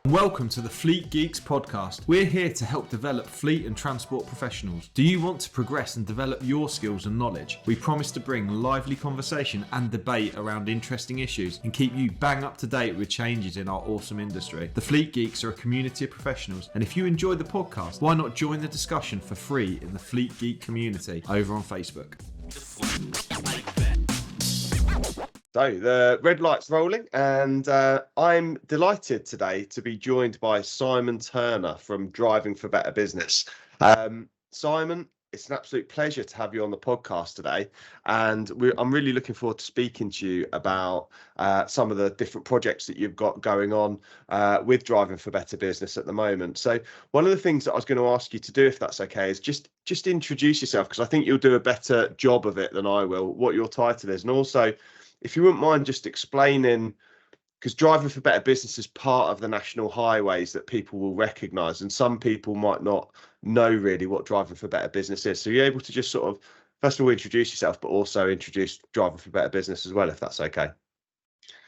Welcome to the Fleet Geeks podcast. We're here to help develop fleet and transport professionals. Do you want to progress and develop your skills and knowledge? We promise to bring lively conversation and debate around interesting issues and keep you bang up to date with changes in our awesome industry. The Fleet Geeks are a community of professionals, and if you enjoy the podcast, why not join the discussion for free in the Fleet Geek community over on Facebook. So the red light's rolling, and I'm delighted today to be joined by Simon Turner from Driving for Better Business. Simon, it's an absolute pleasure to have you on the podcast today, and I'm really looking forward to speaking to you about some of the different projects that you've got going on with Driving for Better Business at the moment. So one of the things that I was going to ask you to do, if that's okay, is just introduce yourself, because I think you'll do a better job of it than I will, what your title is, and also, if you wouldn't mind just explaining, because Driving for Better Business is part of the national highways that people will recognise, and some people might not know really what Driving for Better Business is. So you're able to just sort of, first of all, introduce yourself, but also introduce Driving for Better Business as well, if that's okay.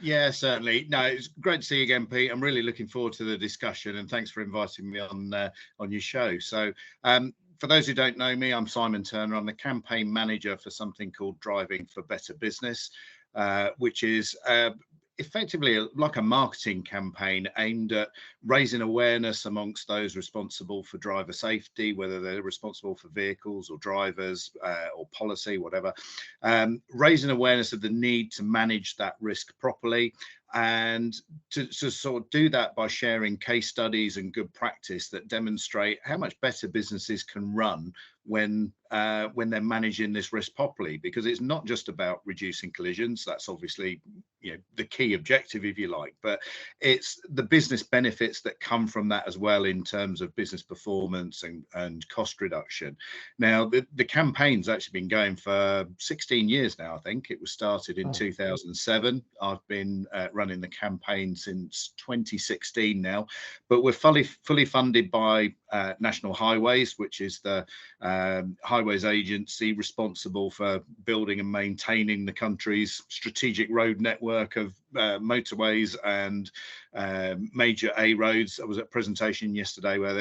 Yeah, certainly. No, it's great to see you again, Pete. I'm really looking forward to the discussion, and thanks for inviting me on your show. So for those who don't know me, I'm Simon Turner. I'm the campaign manager for something called Driving for Better Business, which is effectively like a marketing campaign aimed at raising awareness amongst those responsible for driver safety, whether they're responsible for vehicles or drivers or policy, whatever, raising awareness of the need to manage that risk properly, and to sort of do that by sharing case studies and good practice that demonstrate how much better businesses can run when they're managing this risk properly, because it's not just about reducing collisions. That's obviously, the key objective, if you like, but it's the business benefits that come from that as well, in terms of business performance and cost reduction. Now, the campaign's actually been going for 16 years now. I think it was started in 2007. I've been running the campaign since 2016 now, but we're fully funded by National Highways, which is the highways agency responsible for building and maintaining the country's strategic road network of motorways and major A roads. I was at a presentation yesterday where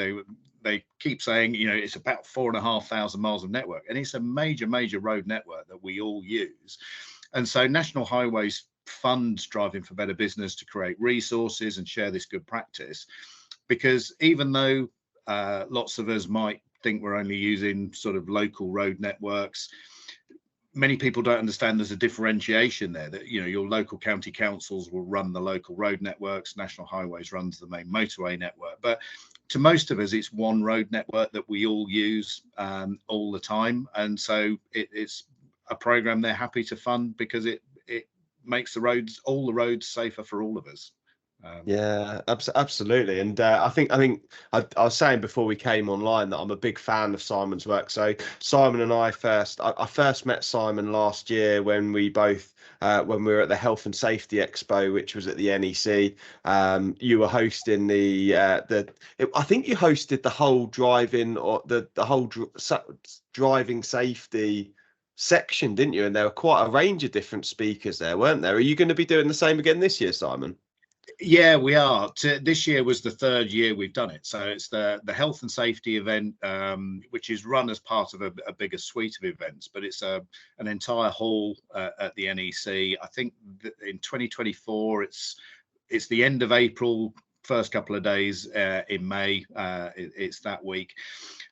they keep saying, it's about 4,500 miles of network, and it's a major road network that we all use. And so National Highways funds Driving for Better Business to create resources and share this good practice, because even though lots of us might think we're only using sort of local road networks, many people don't understand there's a differentiation there, that your local county councils will run the local road networks, National Highways runs the main motorway network, but to most of us it's one road network that we all use all the time. And so it's a program they're happy to fund because it makes all the roads safer for all of us. Yeah, absolutely. And I think I was saying before we came online that I'm a big fan of Simon's work. So Simon and I first met Simon last year when we both when we were at the Health and Safety Expo, which was at the NEC. You were hosting I think you hosted the whole driving, or the whole driving safety section, didn't you? And there were quite a range of different speakers there, weren't there? Are you going to be doing the same again this year, Simon? Yeah, we are. This year was the third year we've done it. So it's the health and safety event, which is run as part of a bigger suite of events, but it's an entire hall at the NEC. I think that in 2024, it's the end of April, first couple of days in May. It's that week.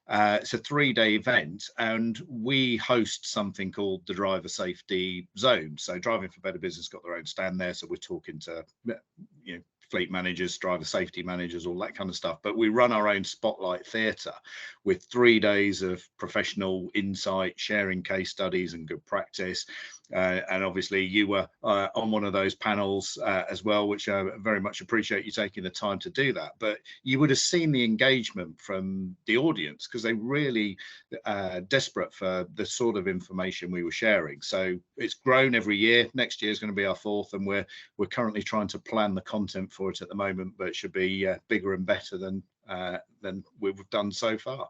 It's a 3-day event, and we host something called the Driver Safety Zone. So Driving for Better Business got their own stand there, so we're talking to fleet managers, driver safety managers, all that kind of stuff. But we run our own spotlight theatre with 3 days of professional insight, sharing case studies and good practice. And obviously you were on one of those panels as well, which I very much appreciate you taking the time to do that. But you would have seen the engagement from the audience, because they really desperate for the sort of information we were sharing. So it's grown every year. Next year is going to be our 4th, and we're currently trying to plan the content for it at the moment, but it should be bigger and better than we've done so far.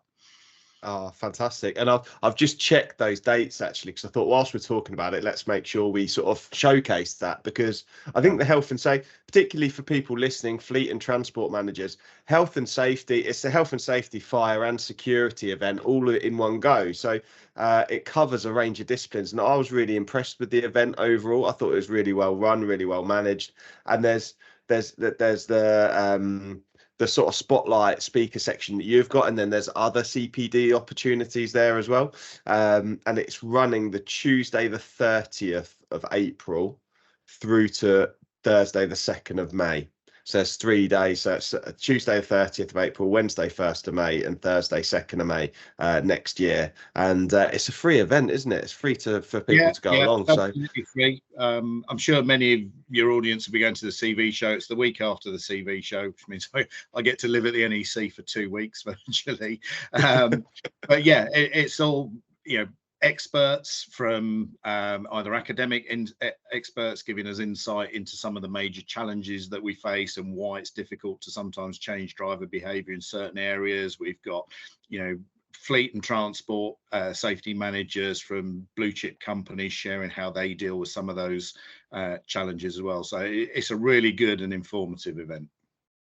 Oh, fantastic. And I've just checked those dates actually, because I thought whilst we're talking about it, let's make sure we sort of showcase that, because I think the health and safety, particularly for people listening, fleet and transport managers, health and safety, it's the health and safety, fire and security event all in one go. So it covers a range of disciplines. And I was really impressed with the event overall. I thought it was really well run, really well managed. And there's the sort of spotlight speaker section that you've got, and then there's other CPD opportunities there as well. And it's running the Tuesday the 30th of April through to Thursday the 2nd of May. So it's 3 days. So it's Tuesday the 30th of April, Wednesday 1st of May, and Thursday 2nd of May next year. And it's a free event, isn't it? It's free for people to go along. Absolutely free. I'm sure many of your audience will be going to the CV show. It's the week after the CV show, which means I get to live at the NEC for 2 weeks virtually. But yeah, it's all, experts from either academic experts giving us insight into some of the major challenges that we face and why it's difficult to sometimes change driver behavior in certain areas. We've got, fleet and transport safety managers from blue chip companies sharing how they deal with some of those challenges as well. So it's a really good and informative event.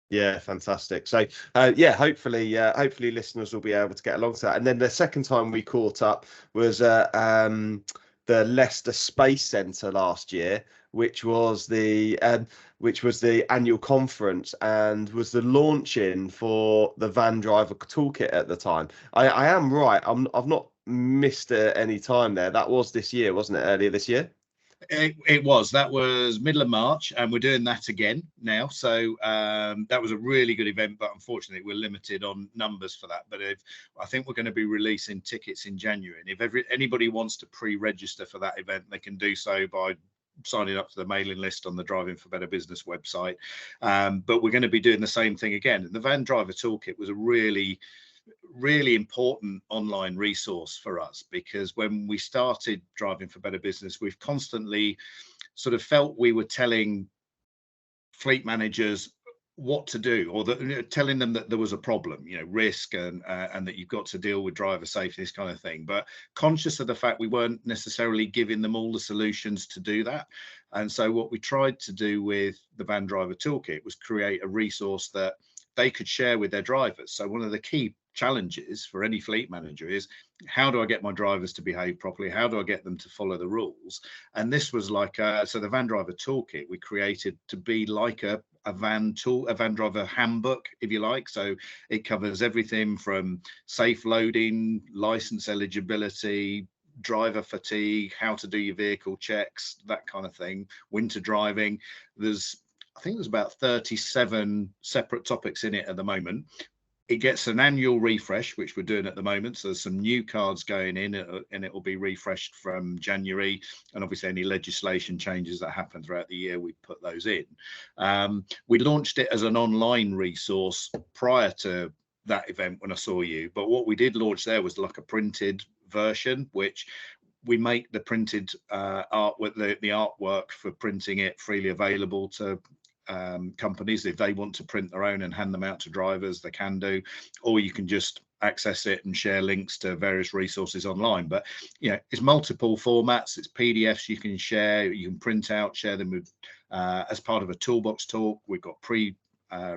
Yeah, fantastic. So hopefully listeners will be able to get along to that. And then the second time we caught up was the Leicester Space Centre last year, which was the annual conference and was the launch-in for the van driver toolkit at the time. I am right. I've not missed any time there. That was this year, wasn't it? Earlier this year. That was middle of March, and we're doing that again now. So that was a really good event, but unfortunately we're limited on numbers for that. But I think we're going to be releasing tickets in January, and if anybody wants to pre-register for that event, they can do so by signing up to the mailing list on the Driving for Better Business website. But we're going to be doing the same thing again. And the Van Driver Toolkit was a really important online resource for us, because when we started Driving for Better Business, we've constantly sort of felt we were telling fleet managers what to do, or telling them that there was a problem, risk and that you've got to deal with driver safety, this kind of thing, but conscious of the fact we weren't necessarily giving them all the solutions to do that. And so what we tried to do with the Van Driver Toolkit was create a resource that they could share with their drivers. So one of the key challenges for any fleet manager is, how do I get my drivers to behave properly? How do I get them to follow the rules? And this was like so the Van Driver Toolkit we created to be like a van driver handbook, if you like. So it covers everything from safe loading, license eligibility, driver fatigue, how to do your vehicle checks, that kind of thing, winter driving. I think there's about 37 separate topics in it at the moment. It gets an annual refresh, which we're doing at the moment. So there's some new cards going in, and it will be refreshed from January. And obviously any legislation changes that happen throughout the year, we put those in. We launched it as an online resource prior to that event when I saw you. But what we did launch there was like a printed version, which we make the printed art with the artwork for printing it freely available to companies. If they want to print their own and hand them out to drivers, they can do, or you can just access it and share links to various resources online. But it's multiple formats. It's PDFs you can share, you can print out, share them with as part of a toolbox talk. We've got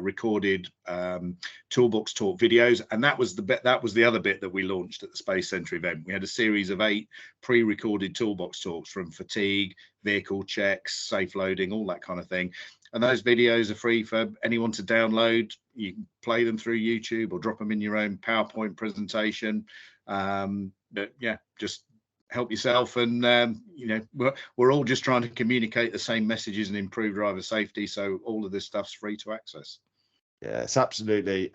recorded toolbox talk videos, and that was the other bit that we launched at the Space Centre event. We had a series of 8 pre-recorded toolbox talks from fatigue, vehicle checks, safe loading, all that kind of thing. And those videos are free for anyone to download. You can play them through YouTube or drop them in your own PowerPoint presentation. But yeah, just help yourself. And we're all just trying to communicate the same messages and improve driver safety. So all of this stuff's free to access. Yeah, it's absolutely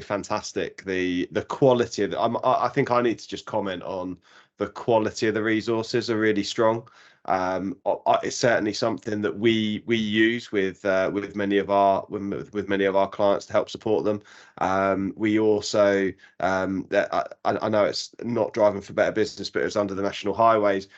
fantastic. The quality of I think I need to just comment on the quality of the resources are really strong. It's certainly something that we use with many of our clients to help support them. We also I know it's not Driving for Better Business, but it's under the National Highways.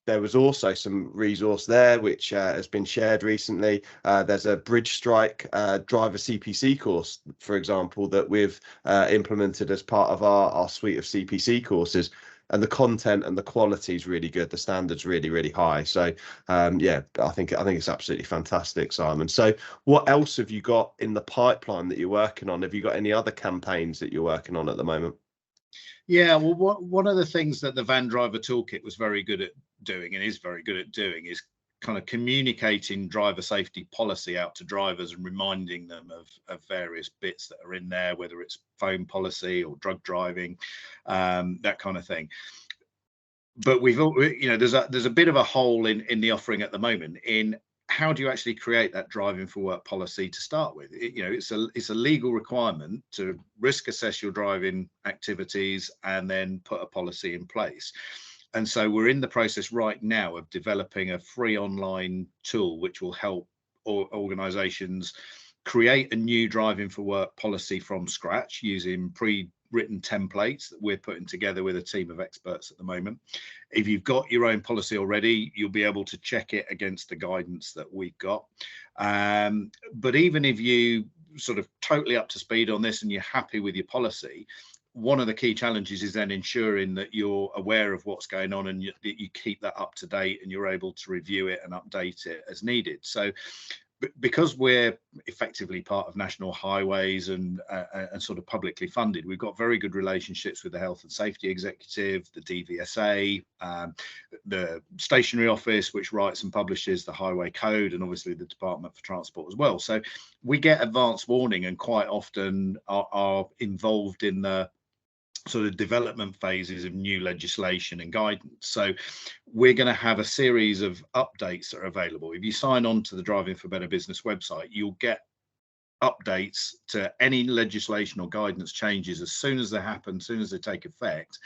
there was also some resource there which has been shared recently. There's a Bridge Strike driver CPC course, for example, that we've implemented as part of our suite of CPC courses. And the content and the quality is really good. The standard's really, really high. So yeah, I think it's absolutely fantastic, Simon. So what else have you got in the pipeline that you're working on? Have you got any other campaigns that you're working on at the moment? Yeah, well, one of the things that the Van Driver Toolkit was very good at doing, and is very good at doing, is kind of communicating driver safety policy out to drivers and reminding them of various bits that are in there, whether it's phone policy or drug driving, that kind of thing. But we've, you know, there's a bit of a hole in the offering at the moment in how do you actually create that driving for work policy to start with. You know, it's a legal requirement to risk assess your driving activities and then put a policy in place. And so we're in the process right now of developing a free online tool which will help organizations create a new driving for work policy from scratch using pre-written templates that we're putting together with a team of experts at the moment. If you've got your own policy already, you'll be able to check it against the guidance that we've got. But even if you sort of totally up to speed on this and you're happy with your policy, one of the key challenges is then ensuring that you're aware of what's going on and that you keep that up to date and you're able to review it and update it as needed. So because we're effectively part of national highways and sort of publicly funded, we've got very good relationships with the Health and Safety Executive, the DVSA, the Stationery Office, which writes and publishes the Highway Code, and obviously the Department for Transport as well. So we get advance warning and quite often are involved in the sort of development phases of new legislation and guidance. So we're going to have a series of updates that are available. If you sign on to the Driving for Better Business website, you'll get updates to any legislation or guidance changes as soon as they happen, as soon as they take effect.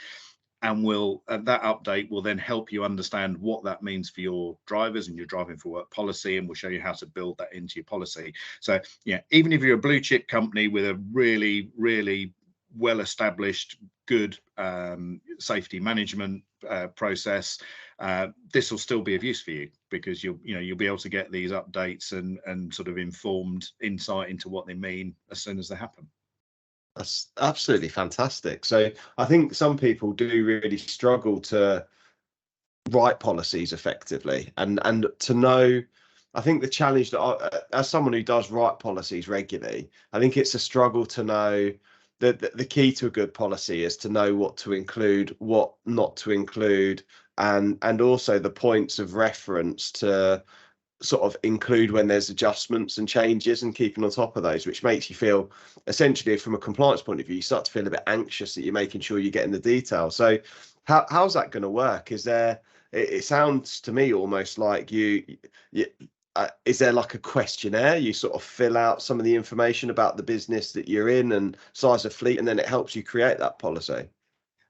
And that update will then help you understand what that means for your drivers and your driving for work policy, and we'll show you how to build that into your policy. So yeah, even if you're a blue chip company with a really, really well-established, good safety management process, this will still be of use for you, because you'll be able to get these updates and sort of informed insight into what they mean as soon as they happen. That's absolutely fantastic. So I think some people do really struggle to write policies effectively, and to know. I think the challenge that as someone who does write policies regularly, I think it's a struggle to know. The key to a good policy is to know what to include, what not to include, and also the points of reference to sort of include when there's adjustments and changes, and keeping on top of those, which makes you feel, essentially from a compliance point of view, you start to feel a bit anxious that you're making sure you're getting the detail. So how's that going to work? Is there, it sounds to me almost like is there like a questionnaire you sort of fill out some of the information about the business that you're in and size of fleet, and then it helps you create that policy?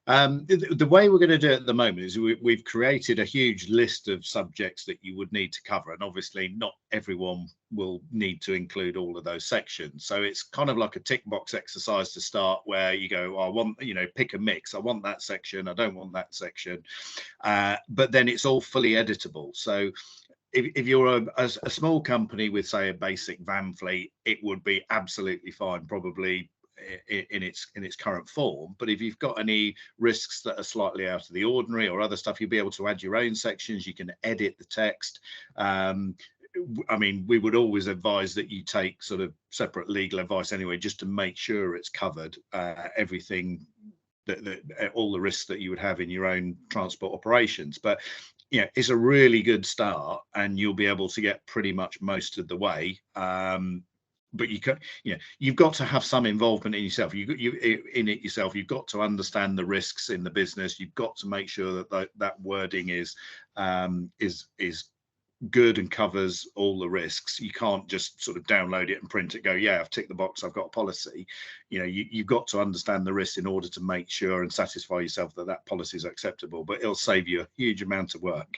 The way we're going to do it at the moment is we've created a huge list of subjects that you would need to cover, and obviously not everyone will need to include all of those sections. So it's kind of like a tick box exercise to start, where you go, I want, pick a mix. I want that section. I don't want that section. But then it's all fully editable. So if you're a small company with, say, a basic van fleet, it would be absolutely fine, probably in its current form. But if you've got any risks that are slightly out of the ordinary or other stuff, you'll be able to add your own sections. You can edit the text. I mean, we would always advise that you take sort of separate legal advice anyway, just to make sure it's covered, everything that all the risks that you would have in your own transport operations. But it's a really good start, and you'll be able to get pretty much most of the way. But you've got to have some involvement in yourself. You've got to understand the risks in the business. You've got to make sure that wording is good and covers all the risks. You can't just sort of download it and print it, go, yeah, I've ticked the box, I've got a policy. You've got to understand the risks in order to make sure and satisfy yourself that policy is acceptable. But it'll save you a huge amount of work.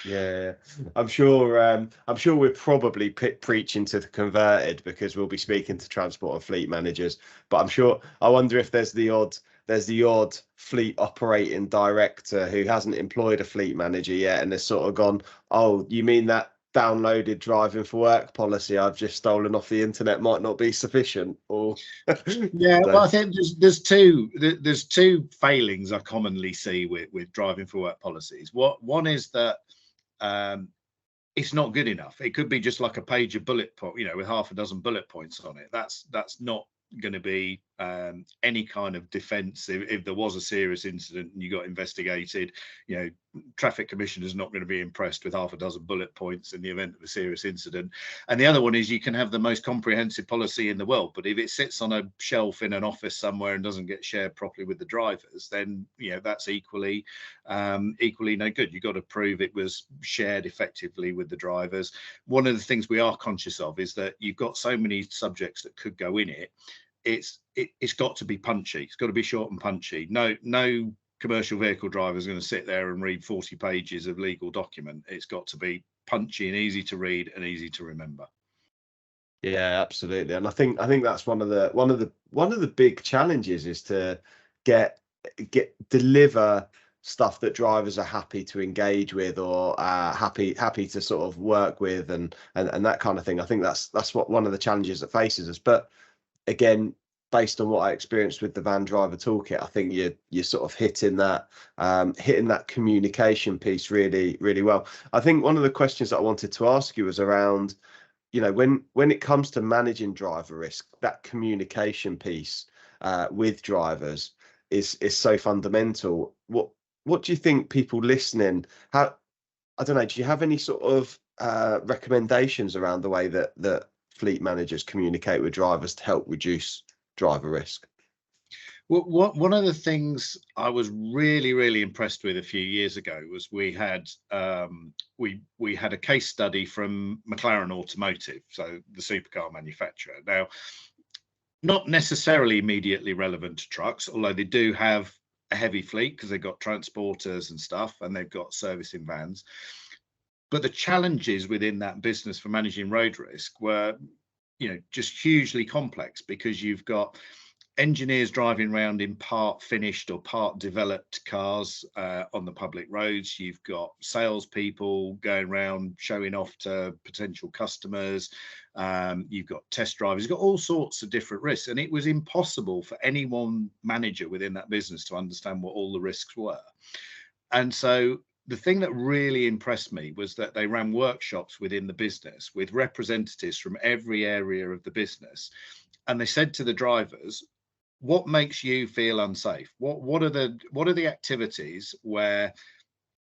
Yeah, I'm sure we're probably preaching to the converted, because we'll be speaking to transport and fleet managers. But I wonder if there's the odd there's the odd fleet operating director who hasn't employed a fleet manager yet, and has sort of gone, oh, you mean that downloaded driving for work policy I've just stolen off the internet might not be sufficient? Or yeah, so, well, I think there's two failings I commonly see with driving for work policies. One is that it's not good enough. It could be just like a page of bullet point, with half a dozen bullet points on it. That's not going to be any kind of defense if there was a serious incident and you got investigated. Traffic commissioner's not going to be impressed with half a dozen bullet points in the event of a serious incident. And the other one is, you can have the most comprehensive policy in the world, but if it sits on a shelf in an office somewhere and doesn't get shared properly with the drivers, then that's equally no good. You've got to prove it was shared effectively with the drivers. One of the things we are conscious of is that you've got so many subjects that could go in it. It's got to be punchy. It's got to be short and punchy. No commercial vehicle driver is going to sit there and read 40 pages of legal document. It's got to be punchy and easy to read and easy to remember. Yeah, absolutely. And I think that's one of the big challenges, is to deliver stuff that drivers are happy to engage with, or happy to sort of work with, and that kind of thing. I think that's what one of the challenges that faces us. But again, based on what I experienced with the Van Driver Toolkit, I think you're sort of hitting that communication piece really, really well. I think one of the questions that I wanted to ask you was around, when it comes to managing driver risk, that communication piece with drivers is so fundamental. What do you think people listening, I don't know, do you have any sort of recommendations around the way that fleet managers communicate with drivers to help reduce driver risk? Well, one of the things I was really, really impressed with a few years ago was we had a case study from McLaren Automotive, so the supercar manufacturer. Now, not necessarily immediately relevant to trucks, although they do have a heavy fleet because they've got transporters and stuff, and they've got servicing vans. But the challenges within that business for managing road risk were, just hugely complex, because you've got engineers driving around in part finished or part developed cars on the public roads. You've got salespeople going around showing off to potential customers. You've got test drivers. You've got all sorts of different risks, and it was impossible for any one manager within that business to understand what all the risks were. And so the thing that really impressed me was that they ran workshops within the business with representatives from every area of the business. And they said to the drivers, what makes you feel unsafe? What are the activities where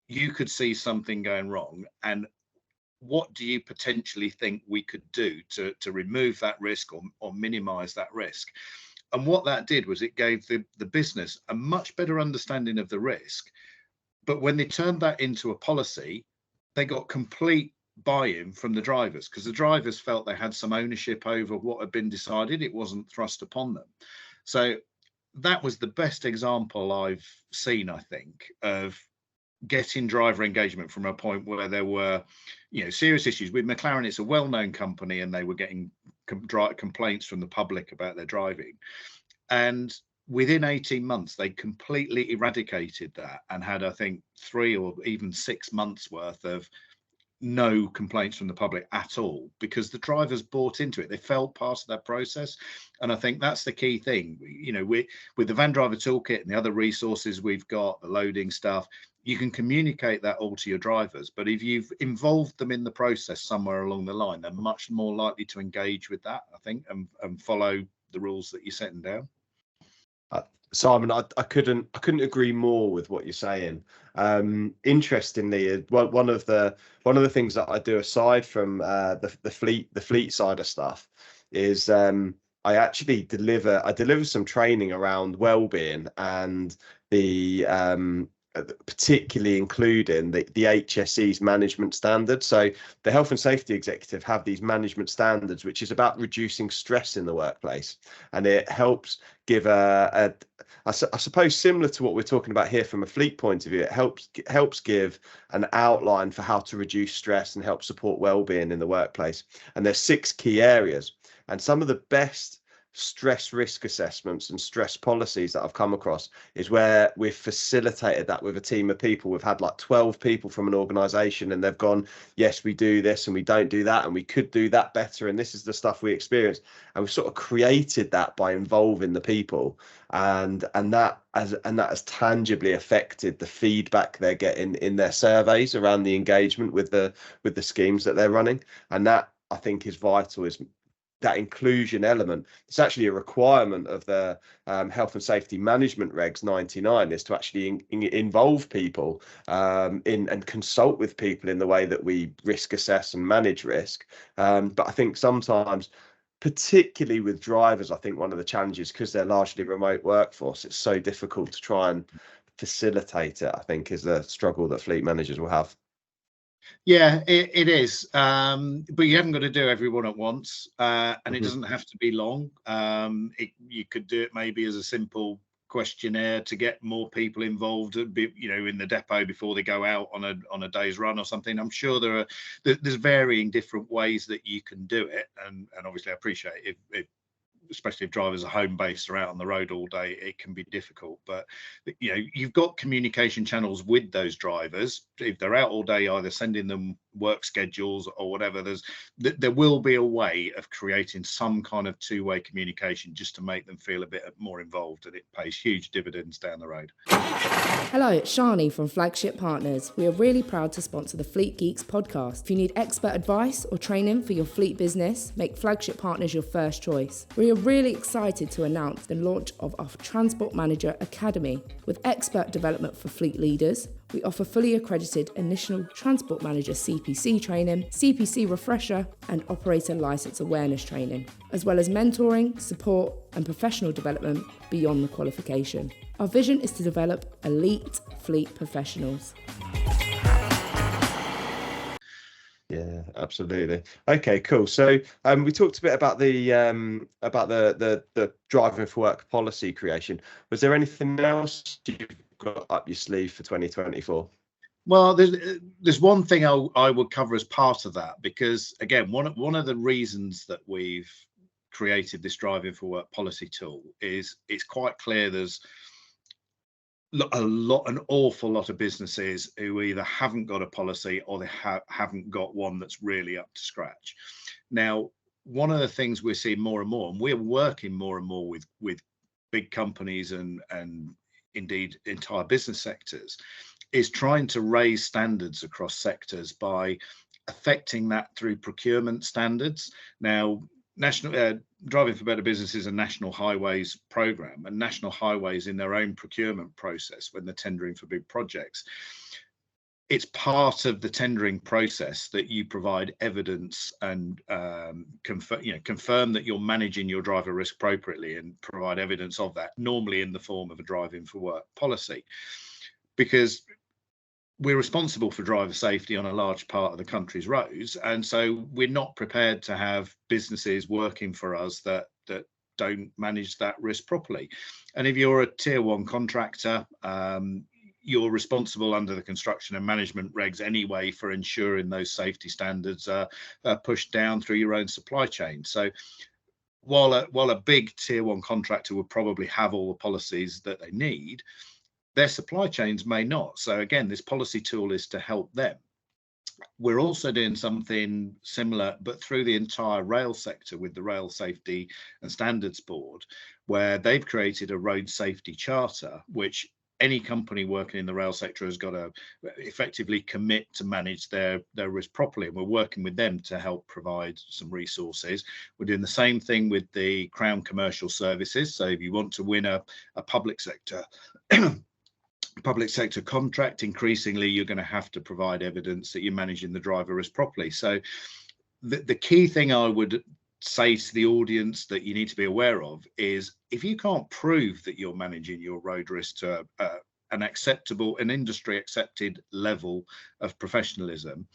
you could see something going wrong, and what do you potentially think we could do to remove that risk or minimize that risk? And what that did was it gave the business a much better understanding of the risk. But when they turned that into a policy, they got complete buy-in from the drivers, because the drivers felt they had some ownership over what had been decided. It wasn't thrust upon them. So that was the best example I've seen, I think, of getting driver engagement from a point where there were, serious issues. With McLaren, it's a well-known company, and they were getting complaints from the public about their driving. And within 18 months, they completely eradicated that and had, I think, 3 or even 6 months worth of no complaints from the public at all, because the drivers bought into it. They felt part of that process. And I think that's the key thing. With the Van Driver Toolkit and the other resources we've got, the loading stuff, you can communicate that all to your drivers. But if you've involved them in the process somewhere along the line, they're much more likely to engage with that, I think, and follow the rules that you're setting down. Simon, I couldn't agree more with what you're saying. Interestingly, one of the things that I do aside from the fleet side of stuff is I actually deliver some training around well-being, and particularly including the HSE's management standards. So the health and safety executive have these management standards, which is about reducing stress in the workplace, and it helps give I suppose similar to what we're talking about here from a fleet point of view. It helps give an outline for how to reduce stress and help support well-being in the workplace. And there's 6 key areas, and some of the best stress risk assessments and stress policies that I've come across is where we've facilitated that with a team of people. We've had like 12 people from an organization, and they've gone, yes, we do this and we don't do that, and we could do that better, and this is the stuff we experience. And we've sort of created that by involving the people, and that has tangibly affected the feedback they're getting in their surveys around the engagement with the schemes that they're running. And that, I think, is vital, is that inclusion element. It's actually a requirement of the health and safety management regs 99, is to actually involve people and consult with people in the way that we risk assess and manage risk. But I think sometimes, particularly with drivers, I think one of the challenges, because they're largely remote workforce, it's so difficult to try and facilitate it, I think, is the struggle that fleet managers will have. Yeah, it is. But you haven't got to do everyone at once, and it doesn't have to be long. You could do it maybe as a simple questionnaire to get more people involved, in the depot before they go out on a day's run or something. I'm sure there's varying different ways that you can do it, and obviously I appreciate if especially if drivers are home based or out on the road all day, it can be difficult. But you've got communication channels with those drivers. If they're out all day, either sending them work schedules or whatever, there will be a way of creating some kind of two-way communication just to make them feel a bit more involved, and it pays huge dividends down the road. Hello, it's Shani from Flagship Partners. We are really proud to sponsor the Fleet Geeks podcast. If you need expert advice or training for your fleet business, make Flagship Partners your first choice. We are really excited to announce the launch of our Transport Manager Academy. With expert development for fleet leaders, we offer fully accredited initial Transport Manager CPC training, CPC refresher, and operator license awareness training, as well as mentoring, support, and professional development beyond the qualification. Our vision is to develop elite fleet professionals. Yeah, absolutely. Okay, cool. So we talked a bit about the driving for work policy creation. Was there anything else you've got up your sleeve for 2024? Well, there's one thing I would cover as part of that, because again, one of the reasons that we've created this driving for work policy tool is it's quite clear there's an awful lot of businesses who either haven't got a policy or they haven't got one that's really up to scratch. Now, one of the things we're seeing more and more, and we're working more and more with big companies and indeed entire business sectors, is trying to raise standards across sectors by affecting that through procurement standards. Now, National Driving for Better Business is a national highways program, and national highways in their own procurement process when they're tendering for big projects, it's part of the tendering process that you provide evidence and confirm that you're managing your driver risk appropriately, and provide evidence of that, normally in the form of a driving for work policy, because we're responsible for driver safety on a large part of the country's roads, and so we're not prepared to have businesses working for us that don't manage that risk properly. And if you're a tier 1 contractor, you're responsible under the construction and management regs anyway for ensuring those safety standards are pushed down through your own supply chain. So while a big tier 1 contractor would probably have all the policies that they need, their supply chains may not. So again, this policy tool is to help them. We're also doing something similar, but through the entire rail sector with the Rail Safety and Standards Board, where they've created a road safety charter, which any company working in the rail sector has got to effectively commit to manage their risk properly. And we're working with them to help provide some resources. We're doing the same thing with the Crown Commercial Services. So if you want to win a public sector contract, increasingly you're going to have to provide evidence that you're managing the driver risk properly. So the key thing I would say to the audience that you need to be aware of is, if you can't prove that you're managing your road risk to an industry accepted level of professionalism,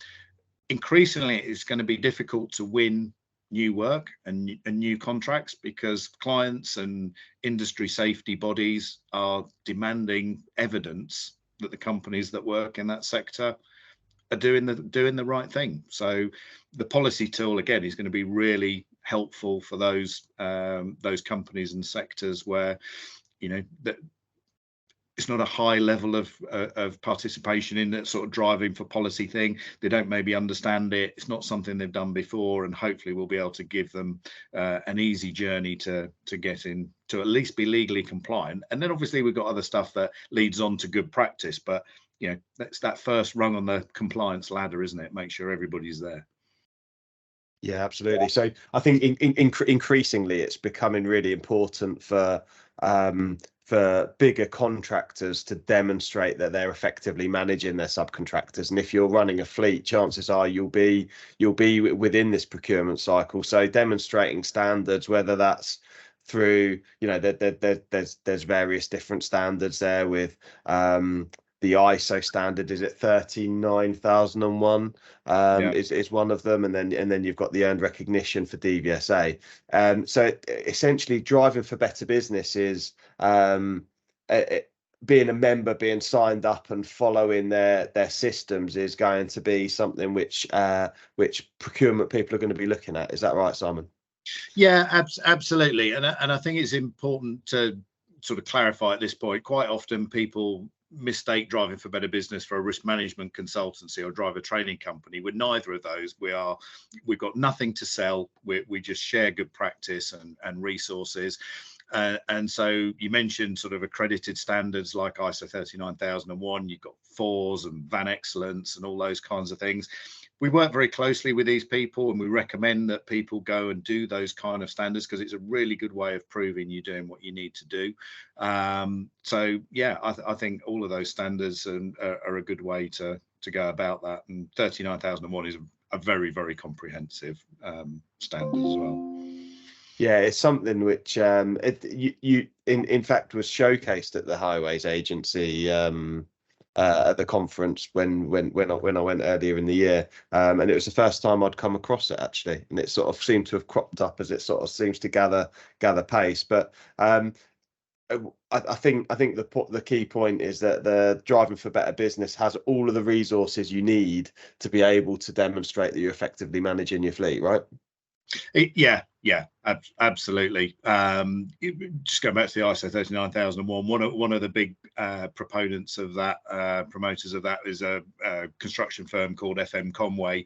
increasingly it's going to be difficult to win new work and new contracts, because clients and industry safety bodies are demanding evidence that the companies that work in that sector are doing the right thing. So the policy tool, again, is going to be really helpful for those companies and sectors where, that it's not a high level of participation in that sort of driving for policy thing. They don't maybe understand it. It's not something they've done before, and hopefully we'll be able to give them an easy journey to get in, to at least be legally compliant. And then obviously we've got other stuff that leads on to good practice, but that's that first rung on the compliance ladder, isn't it? Make sure everybody's there. Yeah, absolutely. So I think increasingly it's becoming really important for bigger contractors to demonstrate that they're effectively managing their subcontractors. And if you're running a fleet, chances are you'll be within this procurement cycle. So demonstrating standards, whether that's through, there's various different standards there with the ISO standard, is it 39001 is one of them, and then you've got the earned recognition for DVSA. So essentially driving for better business is being a member, being signed up and following their systems is going to be something which procurement people are going to be looking at. Is that right, Simon? Yeah, absolutely. And I think it's important to sort of clarify at this point. Quite often people mistake driving for better business for a risk management consultancy or driver training company. We're neither of those. We've got nothing to sell. We just share good practice and resources. And so you mentioned sort of accredited standards like ISO 39001. You've got FORS and Van Excellence and all those kinds of things. We work very closely with these people, and we recommend that people go and do those kind of standards because it's a really good way of proving you're doing what you need to do. So yeah, I think all of those standards are a good way to go about that. And 39001 is a very, very comprehensive standard as well. Yeah, it's something which in fact was showcased at the Highways Agency at the conference when I went earlier in the year, and it was the first time I'd come across it actually, and it sort of seemed to have cropped up as it sort of seems to gather pace. But I think the key point is that the Driving for Better Business has all of the resources you need to be able to demonstrate that you're effectively managing your fleet, right? Yeah, absolutely. Just going back to the ISO 39001, one of the big proponents of that, promoters of that, is a construction firm called FM Conway.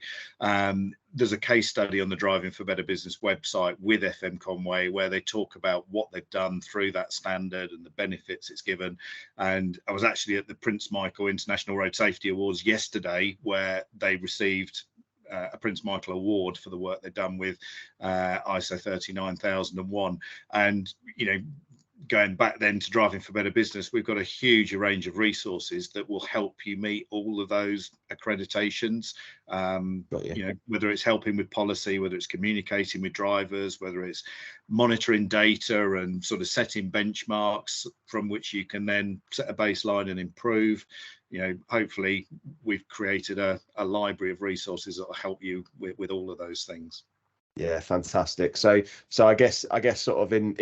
There's a case study on the Driving for Better Business website with FM Conway where they talk about what they've done through that standard and the benefits it's given. And I was actually at the Prince Michael International Road Safety Awards yesterday, where they received a Prince Michael Award for the work they've done with ISO 39001. And, going back then to Driving for Better Business, we've got a huge range of resources that will help you meet all of those accreditations. Whether it's helping with policy, whether it's communicating with drivers, whether it's monitoring data and sort of setting benchmarks from which you can then set a baseline and improve. Hopefully we've created a library of resources that will help you with all of those things. Yeah, fantastic. So I guess sort of in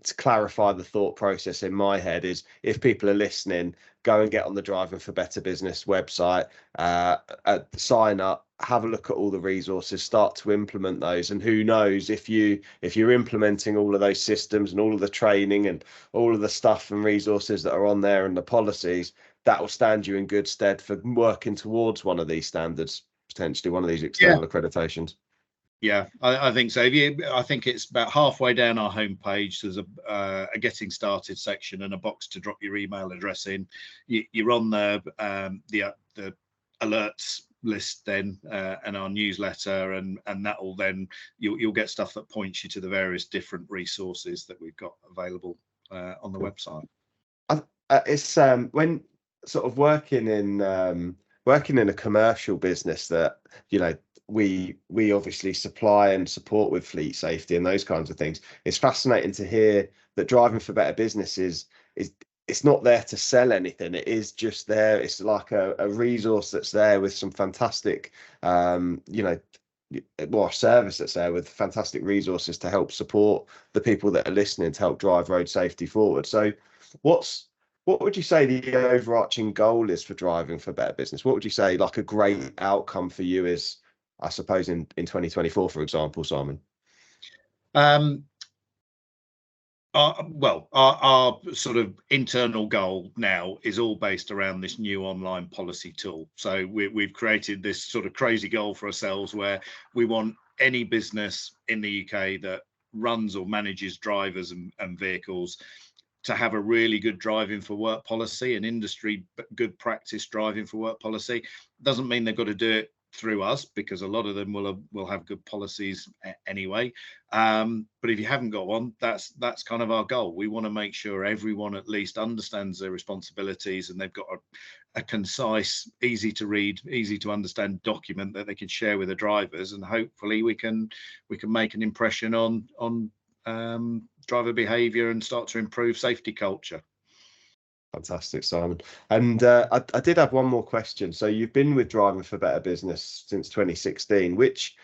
to clarify the thought process in my head is, if people are listening, go and get on the Driving for Better Business website, sign up, have a look at all the resources, start to implement those. And who knows, if you're implementing all of those systems and all of the training and all of the stuff and resources that are on there and the policies, that will stand you in good stead for working towards one of these standards, potentially one of these external accreditations. Yeah, I think so. I think it's about halfway down our homepage. There's a getting started section and a box to drop your email address in. You're on the alerts list then, and our newsletter, and that will then you'll get stuff that points you to the various different resources that we've got available on the website. It's when sort of working in a commercial business that we obviously supply and support with fleet safety and those kinds of things. It's fascinating to hear that Driving for Better Business is it's not there to sell anything. It is just there. It's like a resource that's there with some fantastic a service that's there with fantastic resources to help support the people that are listening, to help drive road safety forward. So what would you say the overarching goal is for Driving for Better Business? What would you say like a great outcome for you is, I suppose, in 2024, for example, Simon? Our sort of internal goal now is all based around this new online policy tool. So we've created this sort of crazy goal for ourselves where we want any business in the UK that runs or manages drivers and vehicles to have a really good driving for work policy, an industry good practice driving for work policy. Doesn't mean they've got to do it through us, because a lot of them will have good policies anyway. But if you haven't got one, that's kind of our goal. We want to make sure everyone at least understands their responsibilities, and they've got a concise, easy to read, easy to understand document that they can share with the drivers, and hopefully we can make an impression on driver behaviour and start to improve safety culture. Fantastic, Simon. And I did have one more question. So you've been with Driving for Better Business since 2016. Which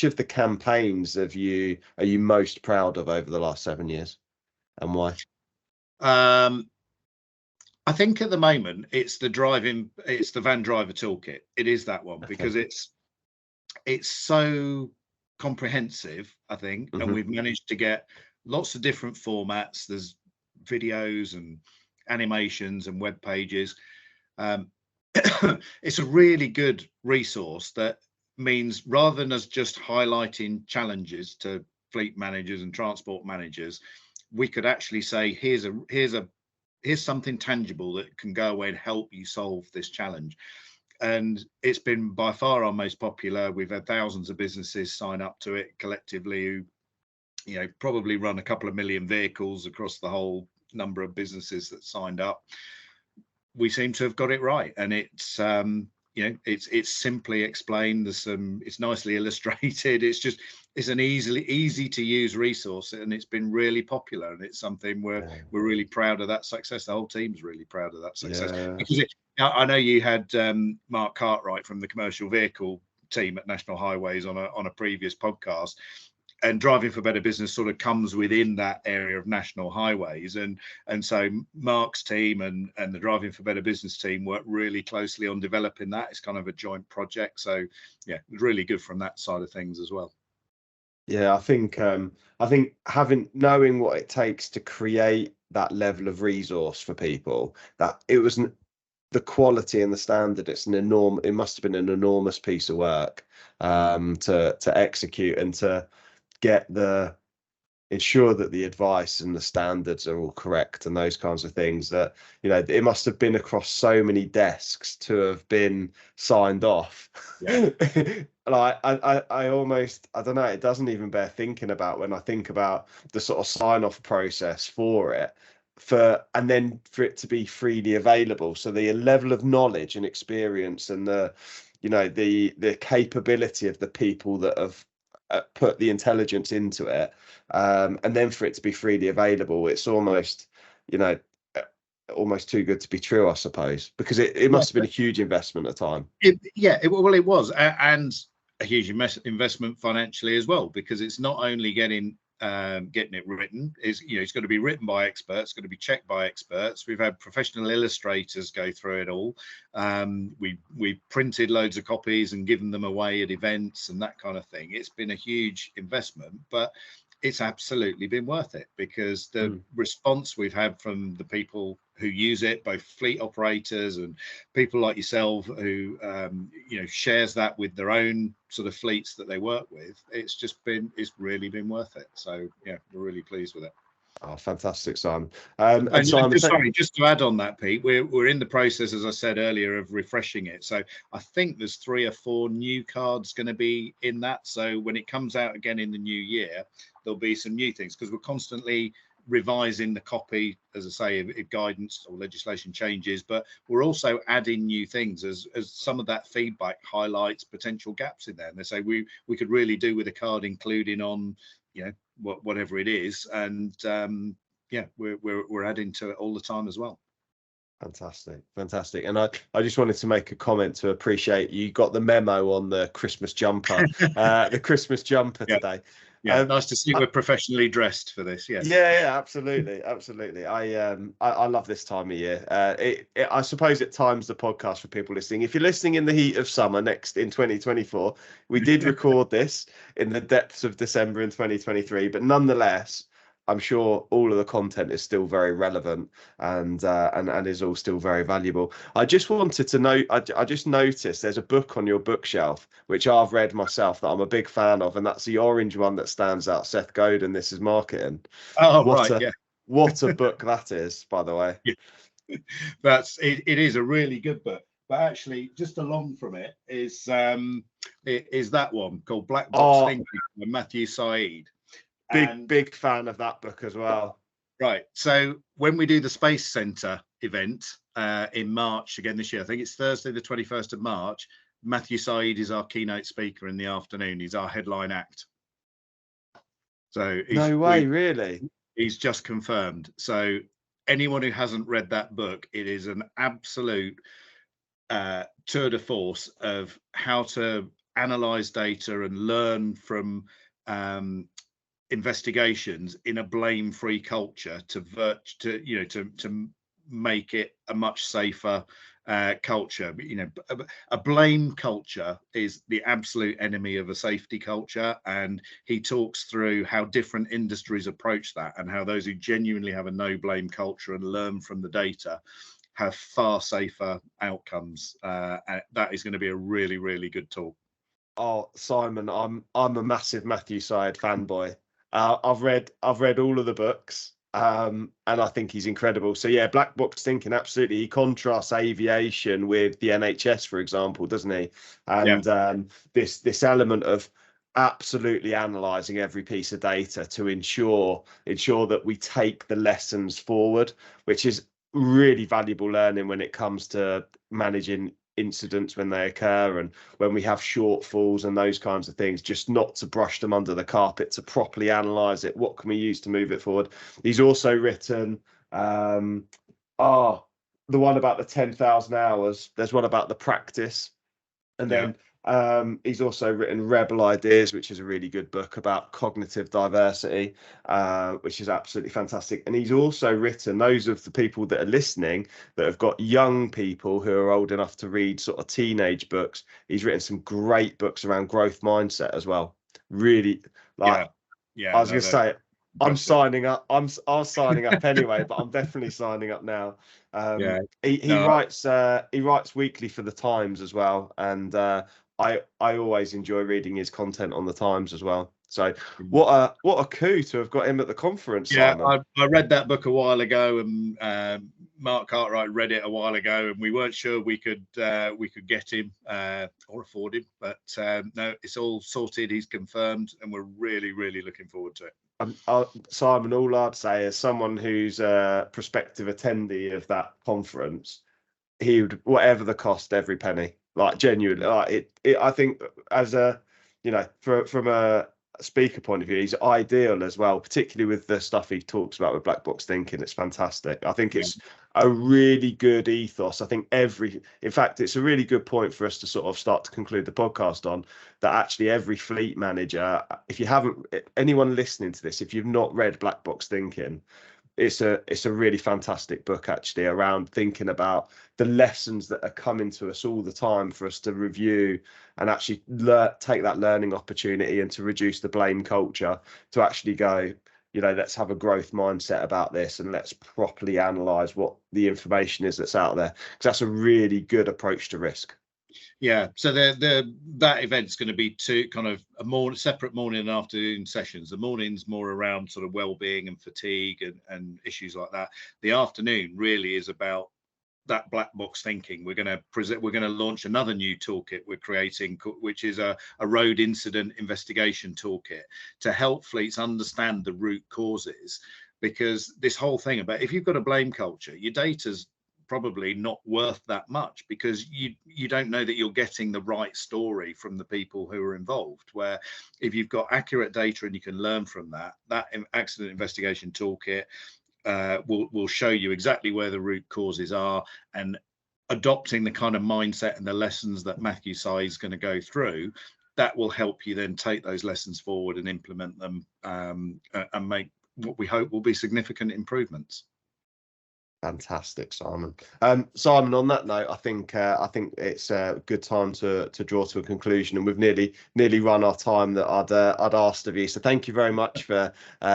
of the campaigns are you most proud of over the last 7 years, and why? I think at the moment it's the van driver toolkit. It is that one, because it's so comprehensive, I think, and we've managed to get lots of different formats. There's videos and animations and web pages. It's a really good resource that means, rather than us just highlighting challenges to fleet managers and transport managers, we could actually say, here's something tangible that can go away and help you solve this challenge. And it's been by far our most popular. We've had thousands of businesses sign up to it collectively, who probably run a couple of million vehicles across the whole number of businesses that signed up. We seem to have got it right, and it's it's simply explained. It's nicely illustrated. It's an easy to use resource, and it's been really popular, and it's something we're really proud of that success. The whole team's really proud of that success, because I know you had Mark Cartwright from the commercial vehicle team at National Highways on a previous podcast. And Driving for Better Business sort of comes within that area of National Highways, and so Mark's team and the Driving for Better Business team work really closely on developing that. It's kind of a joint project, so yeah, really good from that side of things as well. Yeah, I think knowing what it takes to create that level of resource for people, that it was the quality and the standard. It must have been an enormous piece of work to execute, and to ensure that the advice and the standards are all correct, and those kinds of things. That it must have been across so many desks to have been signed off. Yeah. Like I almost, I don't know, it doesn't even bear thinking about when I think about the sort of sign-off process for it, and then for it to be freely available. So the level of knowledge and experience, and the capability of the people that have put the intelligence into it, and then for it to be freely available, it's almost almost too good to be true, I suppose, because it must have been a huge investment at the time. It was, and a huge investment financially as well, because it's not only getting it written. It's got to be written by experts, got to be checked by experts. We've had professional illustrators go through it all. We printed loads of copies and given them away at events and that kind of thing. It's been a huge investment, but it's absolutely been worth it, because the response we've had from the people who use it, both fleet operators and people like yourself who shares that with their own sort of fleets that they work with, it's really been worth it. So yeah, we're really pleased with it. Oh, fantastic, Simon. And Simon, just to add on that, Pete, we're in the process, as I said earlier, of refreshing it. So I think there's 3 or 4 new cards going to be in that. So when it comes out again in the new year, there'll be some new things, because we're constantly revising the copy, as I say, if guidance or legislation changes, but we're also adding new things as some of that feedback highlights potential gaps in there. And they say we could really do with a card including on whatever it is, and we're adding to it all the time as well. Fantastic. And I just wanted to make a comment to appreciate you got the memo on the Christmas jumper, Yeah. today. Yeah, nice to see we're professionally dressed for this. Yes. Yeah, absolutely. I love this time of year. I suppose it times the podcast for people listening. If you're listening in the heat of summer in 2024, we did record this in the depths of December in 2023, but nonetheless, I'm sure all of the content is still very relevant and is all still very valuable. I just wanted to know, I just noticed there's a book on your bookshelf, which I've read myself that I'm a big fan of, and that's the orange one that stands out, Seth Godin, This is Marketing. Oh, What right. Yeah. What a book that is, by the way. Yeah. It is a really good book. But actually, just along from it is that one called Black Box Thinking by Matthew Said. Big fan of that book as well. Right. So when we do the Space Centre event in March again this year, I think it's Thursday, the 21st of March, Matthew Said is our keynote speaker in the afternoon. He's our headline act. So no way, really? He's just confirmed. So anyone who hasn't read that book, it is an absolute tour de force of how to analyze data and learn from investigations in a blame-free culture to make it a much safer culture. A blame culture is the absolute enemy of a safety culture, and he talks through how different industries approach that and how those who genuinely have a no blame culture and learn from the data have far safer outcomes. That is going to be a really, really good talk. Oh, Simon, I'm a massive Matthew Said fanboy. I've read all of the books, and I think he's incredible. So yeah, Black Box Thinking, absolutely. He contrasts aviation with the NHS, for example, doesn't he? And this element of absolutely analysing every piece of data to ensure that we take the lessons forward, which is really valuable learning when it comes to managing incidents when they occur and when we have shortfalls and those kinds of things, just not to brush them under the carpet, to properly analyze it. What can we use to move it forward? He's also written the one about the 10,000 hours. There's one about the practice, and then he's also written Rebel Ideas, which is a really good book about cognitive diversity, which is absolutely fantastic. And he's also written, those of the people that are listening that have got young people who are old enough to read sort of teenage books, he's written some great books around growth mindset as well. Really, I was going to say, I'm signing up. I'm signing up anyway, but I'm definitely signing up now. He writes weekly for the Times as well, and I always enjoy reading his content on the Times as well. So what a coup to have got him at the conference. Yeah, Simon. I read that book a while ago, and Mark Cartwright read it a while ago, and we weren't sure we could get him or afford him, but no, it's all sorted. He's confirmed, and we're really, really looking forward to it. Simon, all I'd say as someone who's a prospective attendee of that conference, he would, whatever the cost, every penny. Like genuinely, like it. I think as a, from a speaker point of view, he's ideal as well, particularly with the stuff he talks about with Black Box Thinking. It's fantastic. I think it's a really good ethos. I think in fact, it's a really good point for us to sort of start to conclude the podcast on, that actually every fleet manager, if you haven't, anyone listening to this, if you've not read Black Box Thinking, it's a really fantastic book actually, around thinking about the lessons that are coming to us all the time for us to review and actually take that learning opportunity, and to reduce the blame culture, to actually go, let's have a growth mindset about this, and let's properly analyze what the information is that's out there, because that's a really good approach to risk. Yeah, so that event's going to be two kind of separate morning and afternoon sessions. The morning's more around sort of well-being and fatigue and issues like that. The afternoon really is about that black box thinking. We're going to launch another new toolkit we're creating, which is a road incident investigation toolkit to help fleets understand the root causes. Because this whole thing about, if you've got a blame culture, your data's probably not worth that much, because you don't know that you're getting the right story from the people who are involved. Where if you've got accurate data and you can learn from that accident investigation toolkit will show you exactly where the root causes are, and adopting the kind of mindset and the lessons that Matthew Sy is going to go through, that will help you then take those lessons forward and implement them, and make what we hope will be significant improvements. Fantastic, Simon. Simon, on that note, I think it's a good time to draw to a conclusion, and we've nearly run our time that I'd asked of you. So thank you very much for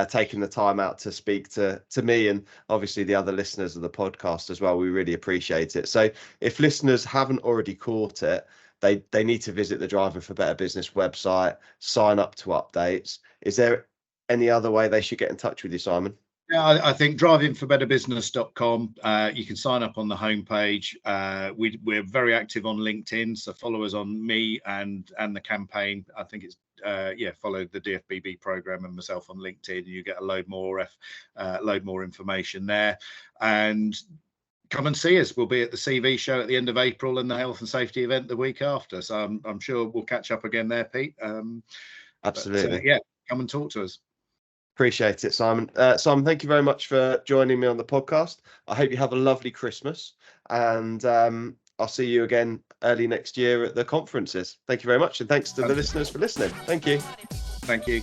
taking the time out to speak to me and obviously the other listeners of the podcast as well. We really appreciate it. So if listeners haven't already caught it, they need to visit the Driving for Better Business website, sign up to updates. Is there any other way they should get in touch with you, Simon? Yeah, I think drivingforbetterbusiness.com. You can sign up on the homepage. We're very active on LinkedIn, so follow us on me and the campaign. I think it's follow the DfBB program and myself on LinkedIn. You get a load more information there, and come and see us. We'll be at the CV show at the end of April and the health and safety event the week after. So I'm sure we'll catch up again there, Pete. Absolutely. But, come and talk to us. Appreciate it, Simon. Simon, thank you very much for joining me on the podcast. I hope you have a lovely Christmas, and I'll see you again early next year at the conferences. Thank you very much, and thanks to the listeners for listening. Thank you. Thank you.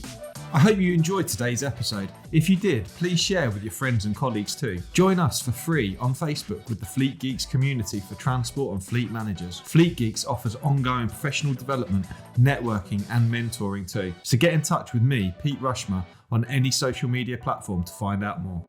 I hope you enjoyed today's episode. If you did, please share with your friends and colleagues too. Join us for free on Facebook with the Fleet Geeks community for transport and fleet managers. Fleet Geeks offers ongoing professional development, networking and mentoring too. So get in touch with me, Pete Rushmer, on any social media platform to find out more.